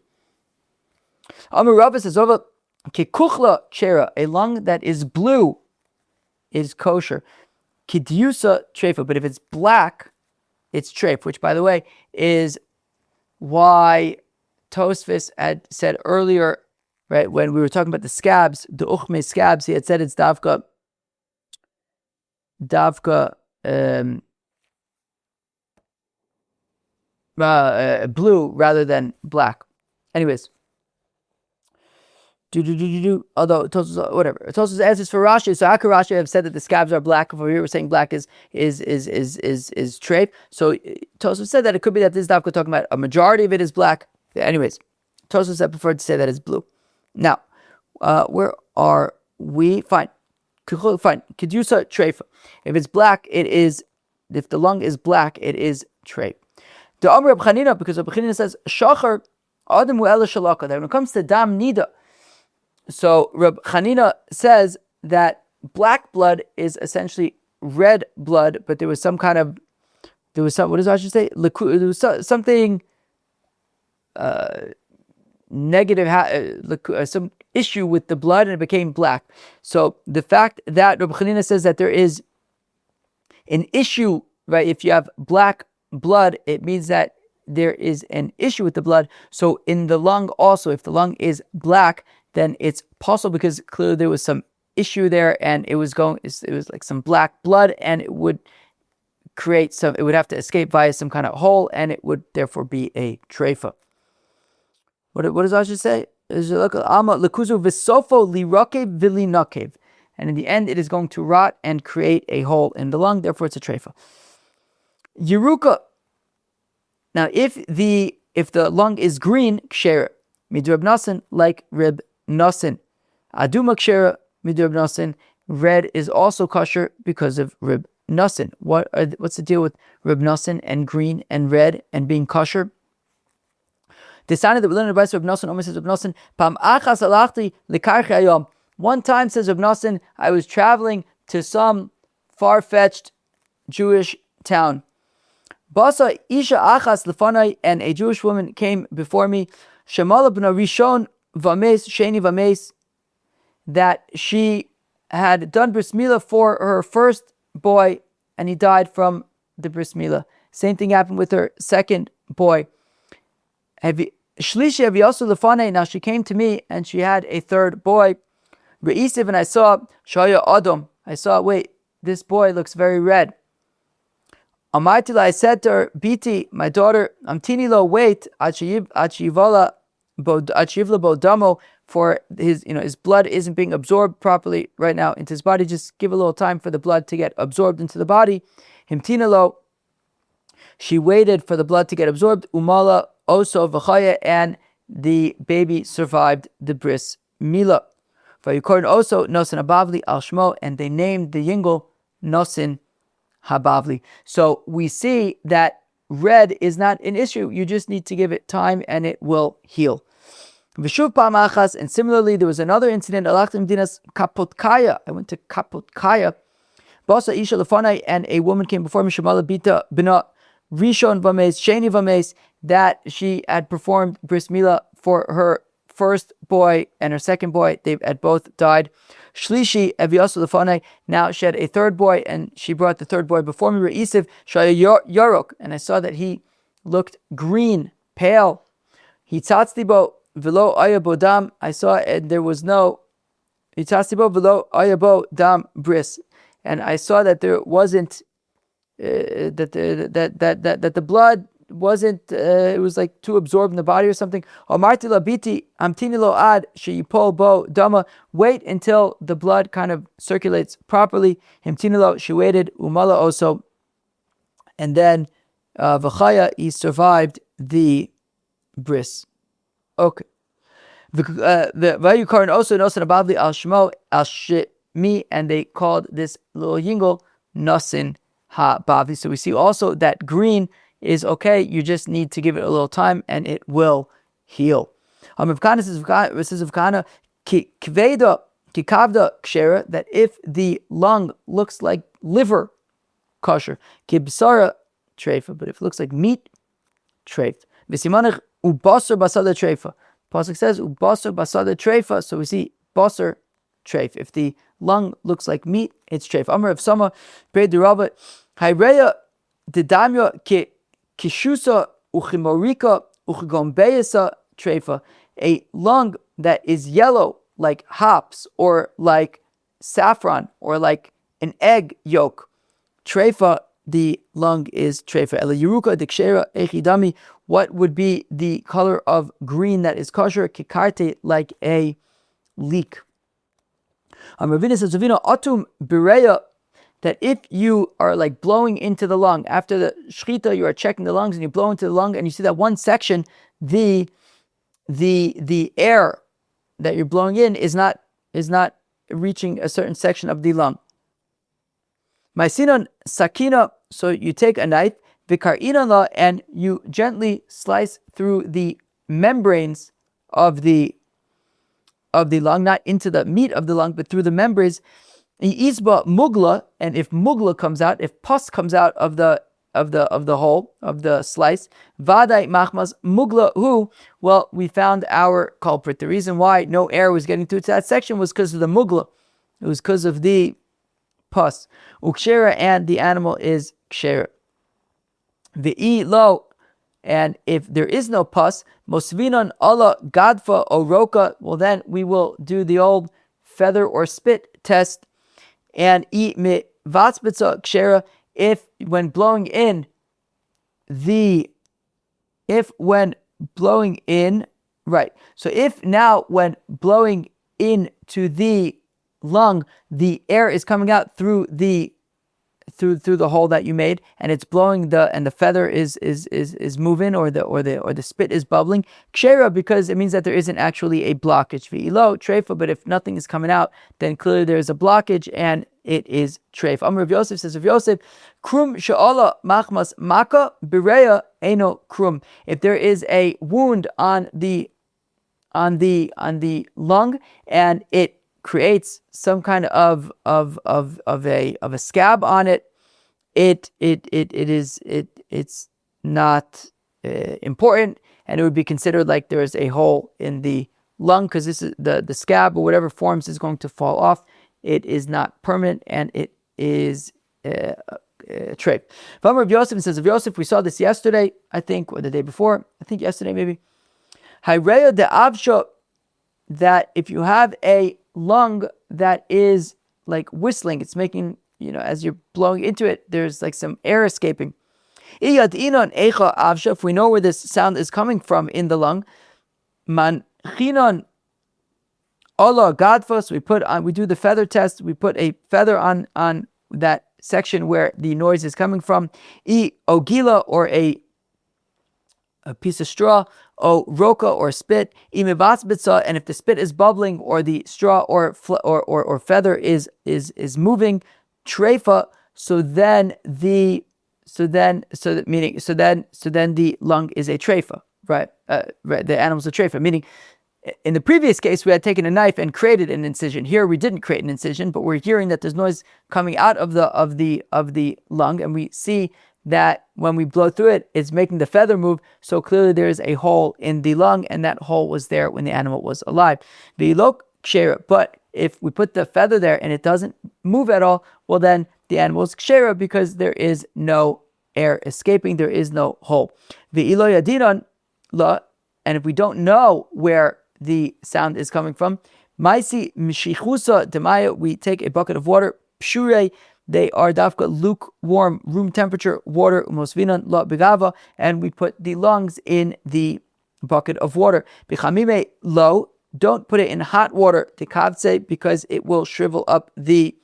Speaker 1: Amar Rava says over. Kikuchla chera, a lung that is blue is kosher. Kidyusa treifa, but if it's black, it's treif, which, by the way, is why Tosfos had said earlier, right, when we were talking about the scabs, the uchme scabs, he had said it's davka blue rather than black. Anyways. Although whatever, Tosfos answers for Rashi. So Akar Rashi have said that the scabs are black. Over here we're saying black is treif. So Tosfos said that it could be that this dafka talking about a majority of it is black. Anyways, Tosfos had preferred to say that it's blue. Now, where are we? Fine. Kedusa treifa. If it's black, it is. If the lung is black, it is treif. The Amr Reb Chanina, because Reb Chanina says shachar adam u'ela shalaka. That when it comes to dam nida. So Reb Chanina says that black blood is essentially red blood, but there was some, what does Rashi say? There was something negative, some issue with the blood, and it became black. So the fact that Reb Chanina says that there is an issue, right? If you have black blood, it means that there is an issue with the blood. So in the lung also, if the lung is black, then it's possible, because clearly there was some issue there, and it was like some black blood, and it would it would have to escape via some kind of hole, and it would therefore be a treifa. What does Rashi say? And in the end, it is going to rot and create a hole in the lung, therefore it's a treifa. Yeruka. Now, if the lung is green, ksher midrab nasin, like rib nasin. Aduma kshera midrab nasin. Red is also kosher because of rib nasin. What's the deal with rib nasin and green and red and being kosher? The sign of the Reb Nasin, Omer says Reb Nasin, Pam achas alachti likarchi ayom. One time, says Reb Nasin, I was traveling to some far-fetched Jewish town. Basa isha achas lefanai, and a Jewish woman came before me. Shemala b'na rishon vames sheni vames, that she had done bris milah for her first boy, and he died from the bris milah. Same thing happened with her second boy. Shlishi aviyasu lefanei. Now she came to me and she had a third boy. Re'isiv, and I saw shaya adam. I saw, wait, this boy looks very red. Amartila, I said to her, Biti, my daughter, amtini lo, wait, achiyivla bodamo, for his blood isn't being absorbed properly right now into his body. Just give a little time for the blood to get absorbed into the body. Himtina lo, she waited for the blood to get absorbed. Umala oso v'chaya, and the baby survived the bris milah. Vayukorn also nosan abavli al shmo, and they named the yingel nosin habavli. So we see that red is not an issue. You just need to give it time and it will heal. V'shuv pa'am achas, and similarly, there was another incident. Alachtim dinas Kapotkaya. I went to Kapotkaya. Basa isha lefanai, and a woman came before me. Shemala bita bina rishon vames sheni vames, that she had performed bris milah for her first boy and her second boy. They had both died. Shlishi eviyasu lefanai. Now she had a third boy, and she brought the third boy before me. Reisiv shaya yarok, and I saw that he looked green, pale. Hitzatztibo v'lo ayabo dam. I saw and there was no hitzatztibo v'lo ayabo dam bris, and I saw that there wasn't that the blood wasn't it was like too absorbed in the body or something. Amarti labiti amtini lo ad sheyipol bo dama. Wait until the blood kind of circulates properly. Himtini lo, she waited. Umala also, and then v'chaya, he survived the bris. Okay. The Vayukaran also nosan abavli al shmo al shemi, and they called this little yingle nosin ha bavli. So we see also that green is okay. You just need to give it a little time, and it will heal. This is V'kana ki kveda ki kavda kshera, that if the lung looks like liver, kosher. Ki b'sara treifa, but if it looks like meat, treif. V'simanach ubasar basada treifa. Pasuk says ubasar basada treifa, so we see basar treif. If the lung looks like meat, it's treif. Amar of Sama, Beit Rabba, Hayreya didamya ki kishusa uchimorika uchigombeyasa treifa. A lung that is yellow like hops or like saffron or like an egg yolk. Treifa, the lung is treifa. Ela yeruka dikshera echidami. What would be the color of green that is kosher? Kikarte, like a leek. Ravina says, atum bireya, that if you are like blowing into the lung after the shchita, you are checking the lungs and you blow into the lung and you see that one section, the air that you're blowing in is not reaching a certain section of the lung. Maisinon sakina, so you take a knife, vikar'inala, and you gently slice through the membranes of the lung, not into the meat of the lung, but through the membranes. Isba mugla, and if mugla comes out, if pus comes out of the hole of the slice, vadai machmas mugla hu. Well, we found our culprit. The reason why no air was getting through to that section was because of the mugla. It was because of the pus. Ukshera, and the animal is kshera. Ve'i lo, and if there is no pus, mosvinon ala gadfa oroka, well then we will do the old feather or spit test. And eat mit vatzbitza kshera, if when blowing in, right. So if now when blowing into the lung, the air is coming out through the hole that you made, and it's blowing the feather is moving, or the spit is bubbling, kshera, because it means that there isn't actually a blockage. V'ilo treifa, but if nothing is coming out, then clearly there is a blockage and it is treif. Amar Rav Yosef says, Rav Yosef, krum she'ala machmas maka bireya eno krum. If there is a wound on the lung and it creates some kind of a scab on it, it's not important, and it would be considered like there is a hole in the lung, because this is the scab or whatever forms is going to fall off. It is not permanent, and it is treif. V'amar Rav Yosef, says of Yosef, we saw this yesterday, I think, or the day before, I think yesterday maybe. Hayreya de avsha, that if you have a lung that is like whistling, it's making, as you're blowing into it, there's like some air escaping. If we know where this sound is coming from in the lung, man chinon Allah gadfos, we do the feather test, we put a feather on that section where the noise is coming from. Ogila, or a piece of straw, o roka, or spit, imivatzbitza, and if the spit is bubbling or the straw or feather is moving, treifa, so then the lung is a treifa, right? Right, the animal's a treifa, meaning in the previous case we had taken a knife and created an incision. Here we didn't create an incision, but we're hearing that there's noise coming out of the lung, and we see that when we blow through it, it's making the feather move. So clearly there is a hole in the lung, and that hole was there when the animal was alive. But if we put the feather there and it doesn't move at all, well then the animal is kshera because there is no air escaping, there is no hole. And if we don't know where the sound is coming from, Maisi mishichusa demaya, we take a bucket of water, pshure, they are dafka lukewarm, room temperature water, umosvinan la begava, and we put the lungs in the bucket of water. Bichamime lo, don't put it in hot water, tikavse, because it will shrivel up the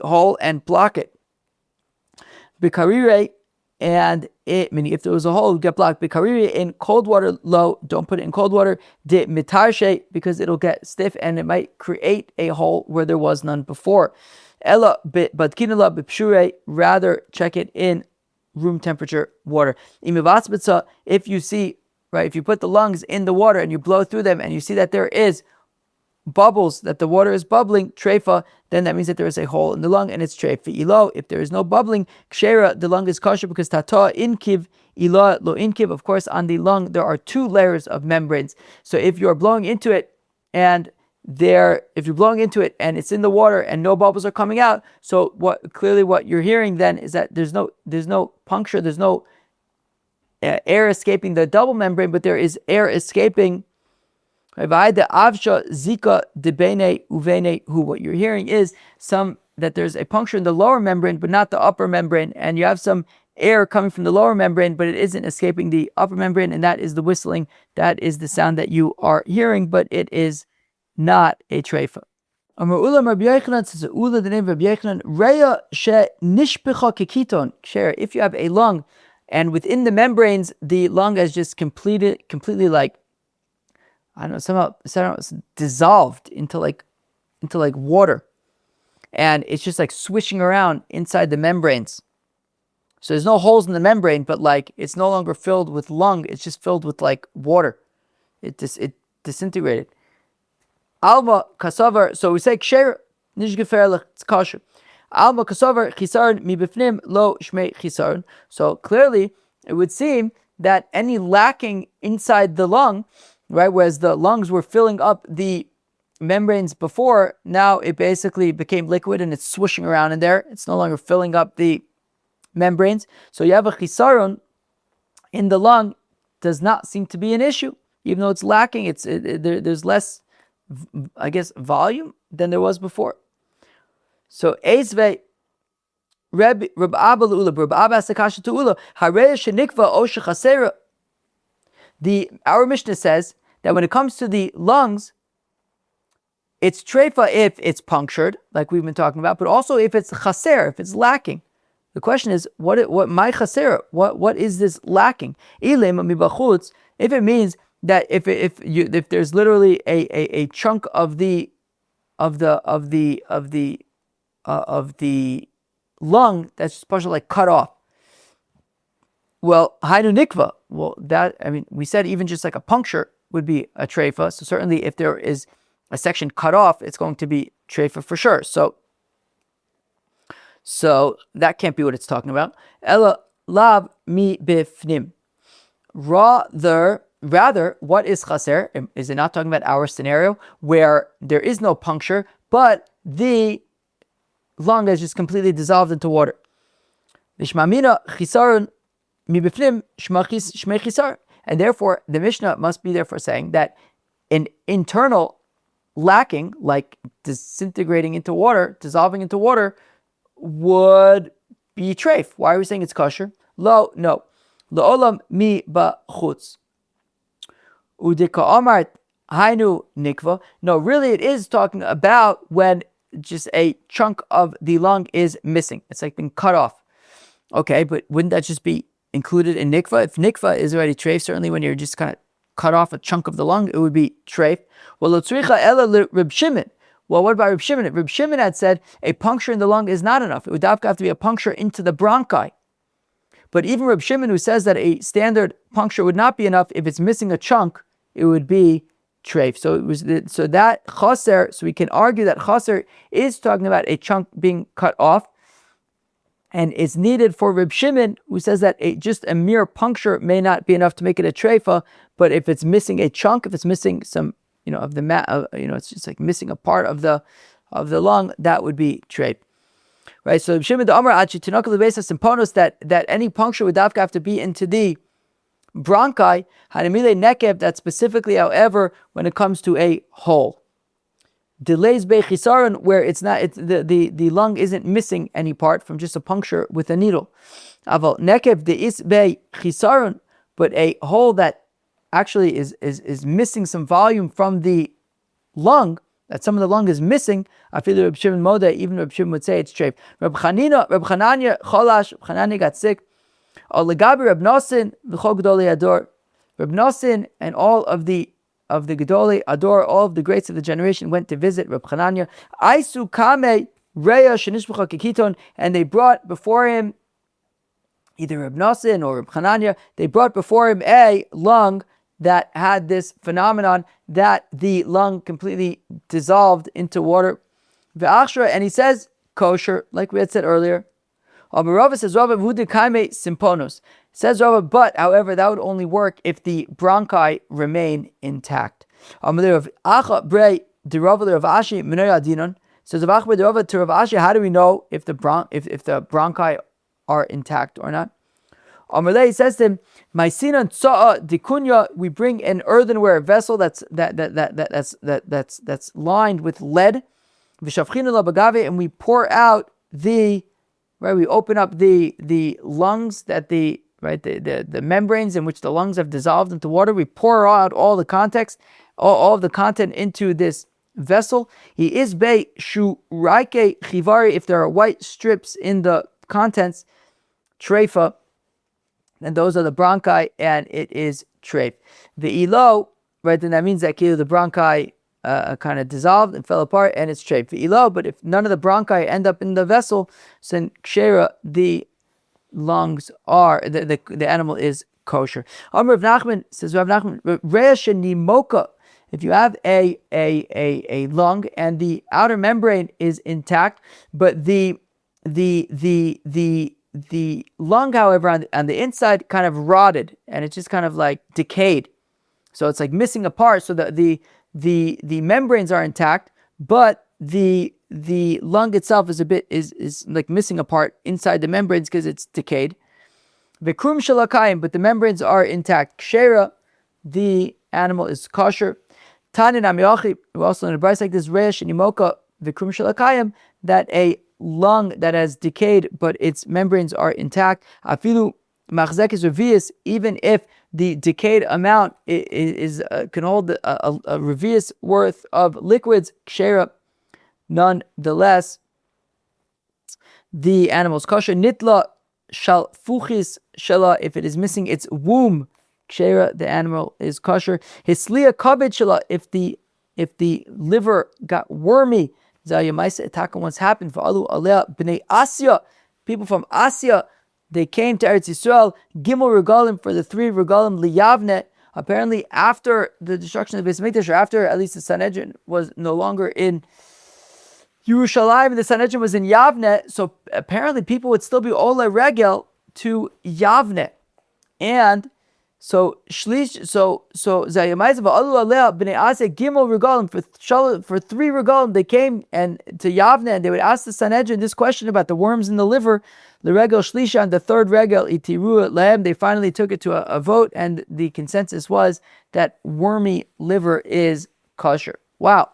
Speaker 1: hole and block it. Bikarire, and it, meaning if there was a hole, it would get blocked. Bikarire, in cold water, low, don't put it in cold water. De mitarshe, because it'll get stiff and it might create a hole where there was none before. Ella badkinala bipshure, rather check it in room temperature water. Imivatzbitza, if you see, right, if you put the lungs in the water and you blow through them and you see that there is bubbles, that the water is bubbling, treifa, then that means that there is a hole in the lung and it's treifa. Ilo, if there is no bubbling, kshera, the lung is kosher because tata inkiv, ilo lo inkiv. Of course, on the lung there are two layers of membranes. So if you're blowing into it and if you're blowing into it and it's in the water and no bubbles are coming out, so what you're hearing then is that there's no puncture, there's no air escaping the double membrane, but there is air escaping. What you're hearing is that there's a puncture in the lower membrane, but not the upper membrane, and you have some air coming from the lower membrane, but it isn't escaping the upper membrane, and that is the whistling. That is the sound that you are hearing, but it is not a treifa. Amar Ula Rabbi Yochanan, says Ula, the name of Rabbi Yochanan, Reya she nishpecha kekiton. Share, if you have a lung, and within the membranes, the lung has just completely like, I don't know, somehow it's dissolved into like water, and it's just like swishing around inside the membranes. So there's no holes in the membrane, but like it's no longer filled with lung; it's just filled with like water. It disintegrated. Alma kasavar. So we say ksher nish gefährlich, it's kosher. Alma kasavar chisaron mi bifnim lo shmei chisaron. So clearly, it would seem that any lacking inside the lung, right, whereas the lungs were filling up the membranes before, now it basically became liquid and it's swishing around in there. It's no longer filling up the membranes. So you have a chisaron in the lung, does not seem to be an issue, even though it's lacking. There's less, I guess, volume than there was before. So Eizve Reb Abba Ula, Reb Abba Sakasha to Ula, Harei shenikva o shechasera. Our Mishnah says that when it comes to the lungs, it's treifa if it's punctured, like we've been talking about, but also if it's chaser, if it's lacking. The question is, what my chaser? What is this lacking? If it means that if there's literally a chunk of the lung that's supposed to like cut off. Well, hainu nikva. Well, we said even just like a puncture would be a treifa. So certainly, if there is a section cut off, it's going to be treifa for sure. So that can't be what it's talking about. Ella lav mi bifnim. Rather, what is chaser? Is it not talking about our scenario where there is no puncture, but the lung is just completely dissolved into water? Vishmamina chisarun mi bifnim shmei chisar. And therefore, the Mishnah must be therefore saying that an internal lacking, like disintegrating into water, dissolving into water, would be treif. Why are we saying it's kosher? No. La'olam mi ba'chutz. Udika amart hainu nikva. No, really it is talking about when just a chunk of the lung is missing. It's like been cut off. Okay, but wouldn't that just be included in nikva? If nikva is already treif, certainly when you're just kind of cut off a chunk of the lung, it would be treif. Well, lotzricha ela Reb Shimon. Well, what about Reb Shimon? Reb Shimon had said a puncture in the lung is not enough. It would have to be a puncture into the bronchi. But even Reb Shimon, who says that a standard puncture would not be enough, if it's missing a chunk, it would be treif. So that Kosher, so we can argue that Kosher is talking about a chunk being cut off, and it's needed for Reb Shimon, who says that just a mere puncture may not be enough to make it a treifa, but if it's missing a chunk, if it's missing some, of the it's just like missing a part of the lung, that would be treif. Right, so Shimon the Amar Achi Tinakal Beisa Simponos that any puncture would have to be into the bronchi, Hanamile Nekeb, that specifically, however, when it comes to a hole. Delays Bei Chisaron, where the lung isn't missing any part from just a puncture with a needle. Aval Nekeb the Is Bei Chisaron, but a hole that actually is missing some volume from the lung, that some of the lung is missing, I feel Reb Shimon Moda, even Reb Shimon would say it's treif. Reb Chananya Cholash, Reb Chananya got sick. Olegabi Reb Nosin, V'chol Gedolei Ador. Reb Nosin and all of the Gedolei Ador, all of the greats of the generation went to visit Reb Chananya. Aisu Kame Reya Shenishbucha Kikiton, and they brought before him, either Reb Nosin or Reb Chananya, they brought before him a lung that had this phenomenon that the lung completely dissolved into water. And he says kosher, like we had said earlier. Rava says Rava Vudikaime Simponos. Says Rava, but however, that would only work if the bronchi remain intact. Says Rav Acha de Rava to Rav Ashi, how do we know if the bronchi are intact or not? Amalei says to him, "Maisinan tsa'a dikunya." We bring an earthenware vessel that's lined with lead. V'shavchinu labagave, and we pour out we open up the lungs the membranes in which the lungs have dissolved into water. We pour out all the all of the content into this vessel. He is bei shu raike chivari. If there are white strips in the contents, treifa, and those are the bronchi, and it is treif. The ilo, then that means that the bronchi kind of dissolved and fell apart, and it's treif. The ilo, but if none of the bronchi end up in the vessel, so then kshera, the lungs are, the animal is kosher. Amr Rav Nachman says, Rav Nachman, re'ashen nimoka, if you have a lung and the outer membrane is intact, but the lung, however, on the inside kind of rotted, and it's just kind of like decayed. So it's like missing a part. So the membranes are intact, but the lung itself is like missing a part inside the membranes because it's decayed. V'krum shalakayim, but the membranes are intact. Kshera, the animal is kosher. Tanin amiyachi, we also in a brayso like this, reish and imoka v'krum shalakayim, that a lung that has decayed but its membranes are intact, afilu machzekes revius, even if the decayed amount is can hold a revius worth of liquids, kshera, nonetheless the animal's kosher. Nitla shal fuchis shala, if it is missing its womb, kshera, the animal is kosher. Hisliya kabed shala, if the liver got wormy, Zayamaisa Itaka once happened for Alu Alea Bnei Asya, people from Asya, they came to Eretz Yisrael, Gimel Regalim, for the 3 Regalim Liyavne. Apparently, after the destruction of the Beis Mikdash, or after at least the Sanhedrin was no longer in Yerushalayim, the Sanhedrin was in Yavne, so apparently people would still be Ole Regel to Yavne. And so Zayamayza va'alu alea b'nei Asya gimel regalim, for 3 regalim they came and to Yavne, and they would ask the Sanhedrin this question about the worms in the liver. The regel shlisha, and the 3rd regel itiru lehem, they finally took it to a vote, and the consensus was that wormy liver is kosher. Wow,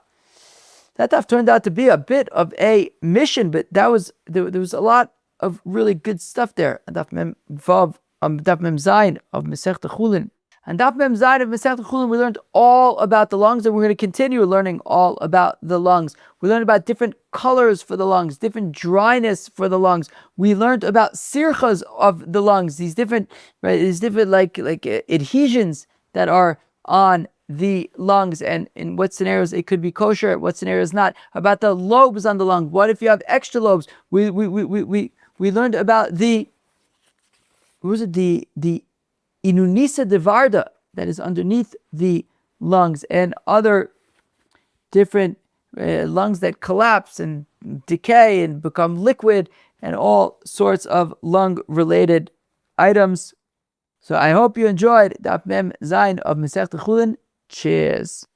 Speaker 1: that daf turned out to be a bit of a mission, but there was a lot of really good stuff there. Daf Mem Vav. Daf Mem Zayin of Masechta Chullin. And Daf Mem Zayin of Masechta Chullin, we learned all about the lungs, and we're going to continue learning all about the lungs. We learned about different colors for the lungs, different dryness for the lungs. We learned about sirchas of the lungs, these different like adhesions that are on the lungs and in what scenarios it could be kosher, what scenarios not, about the lobes on the lung. What if you have extra lobes? We learned about the inunisa de varda that is underneath the lungs and other different lungs that collapse and decay and become liquid and all sorts of lung related items. So I hope you enjoyed Daf Mem Zayin of Masechta Chulin. Cheers.